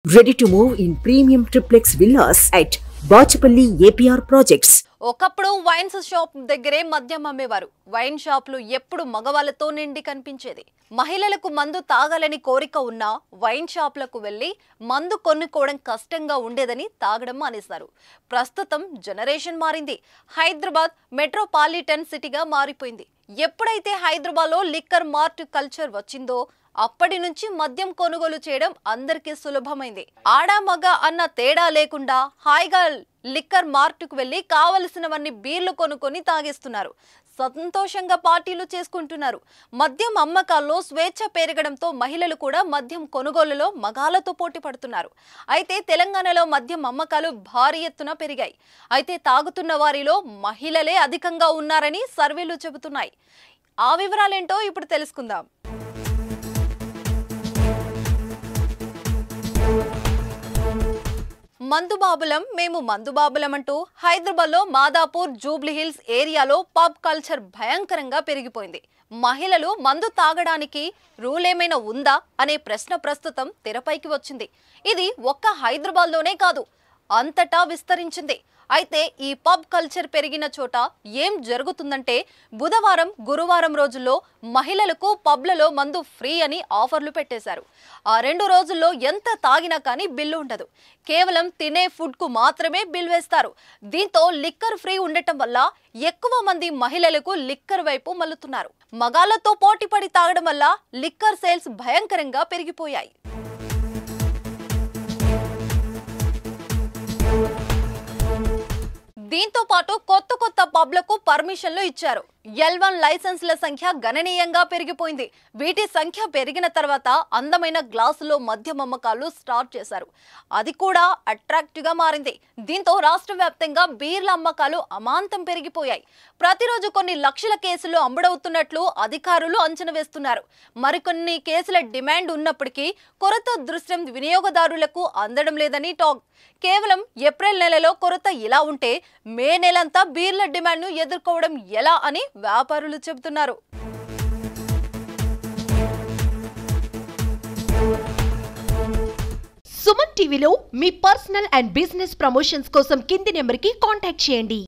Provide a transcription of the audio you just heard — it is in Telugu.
Ready to move in premium triplex villas at Bachapalli APR Projects. ఒకప్పుడు వైన్స్ షాప్ దగ్గరే మద్యం అమ్మేవారు. వైన్ షాపులు ఎప్పుడు మగవాళ్ళతో నిండి కనిపించేది. మహిళలకు మందు తాగాలని కోరిక ఉన్న వైన్ షాపులకు వెళ్లి మందు కొనుక్కోవడం కష్టంగా ఉండేదని తాగడం మానేశారు. ప్రస్తుతం జనరేషన్ మారింది. హైదరాబాద్ మెట్రోపాలిటన్ సిటీగా మారిపోయింది. ఎప్పుడైతే హైదరాబాద్లో లిక్కర్ మార్ట్ కల్చర్ వచ్చిందో అప్పటి నుంచి మద్యం కొనుగోలు చేయడం అందరికీ సులభమైంది. ఆడా మగ అన్న తేడా లేకుండా హాయిగా లిక్కర్ మార్టుకు వెళ్లి కావలసినవన్నీ బీర్లు కొనుక్కొని తాగేస్తున్నారు. సంతోషంగా పార్టీలు చేసుకుంటున్నారు. మద్యం అమ్మకాల్లో స్వేచ్ఛ పెరగడంతో మహిళలు కూడా మద్యం కొనుగోలులో మగాళ్లతో పోటీ పడుతున్నారు. అయితే తెలంగాణలో మద్యం అమ్మకాలు భారీ ఎత్తున పెరిగాయి. అయితే తాగుతున్న వారిలో మహిళలే అధికంగా ఉన్నారని సర్వేలు చెబుతున్నాయి. ఆ వివరాలేంటో ఇప్పుడు తెలుసుకుందాం. మందుబాబులం మేము మందుబాబులం అంటూ హైదరాబాద్లో మాదాపూర్ జూబ్లీ హిల్స్ ఏరియాలో పబ్ కల్చర్ భయంకరంగా పెరిగిపోయింది. మహిళలు మందు తాగడానికి రూల్ ఏమైనా ఉందా అనే ప్రశ్న ప్రస్తుతం తెరపైకి వచ్చింది. ఇది ఒక్క హైదరాబాద్లోనే కాదు, అంతటా విస్తరించింది. అయితే ఈ పబ్ కల్చర్ పెరిగిన చోట ఏం జరుగుతుందంటే బుధవారం గురువారం రోజుల్లో మహిళలకు పబ్లలో మందు ఫ్రీ అని ఆఫర్లు పెట్టేశారు. ఆ 2 రోజుల్లో ఎంత తాగినా కానీ బిల్లు ఉండదు. కేవలం తినే ఫుడ్కు మాత్రమే బిల్ వేస్తారు. దీంతో లిక్కర్ ఫ్రీ ఉండటం వల్ల ఎక్కువ మంది మహిళలకు లిక్కర్ వైపు మల్లుతున్నారు. మగాళ్లతో పోటీపడి తాగడం వల్ల లిక్కర్ సేల్స్ భయంకరంగా పెరిగిపోయాయి. దీంతో పాటు కొత్త పబ్లకు పర్మిషన్లు ఇచ్చారు. L1 లైసెన్స్ల సంఖ్య గణనీయంగా పెరిగిపోయింది. వీటి సంఖ్య పెరిగిన తర్వాత అందమైన గ్లాసులో మద్యం అమ్మకాలు స్టార్ట్ చేశారు. అది కూడా అట్రాక్టివ్గా మారింది. దీంతో రాష్ట్ర వ్యాప్తంగా బీర్ల అమ్మకాలు అమాంతం పెరిగిపోయాయి. ప్రతిరోజు కొన్ని లక్షల కేసులు అమ్ముడవుతున్నట్లు అధికారులు అంచనా వేస్తున్నారు. మరికొన్ని కేసుల డిమాండ్ ఉన్నప్పటికీ కొరత దృశ్యం వినియోగదారులకు అందడం లేదని టాక్. కేవలం ఏప్రిల్ నెలలో కొరత ఇలా ఉంటే మే నెలంతా బీర్ల డిమాండ్ను ఎదుర్కోవడం ఎలా అని వ్యాపారులు చెబుతున్నారు. సుమన్ టీవీలో మీ పర్సనల్ అండ్ బిజినెస్ ప్రమోషన్స్ కోసం కింది నెంబర్కి కాంటాక్ట్ చేయండి.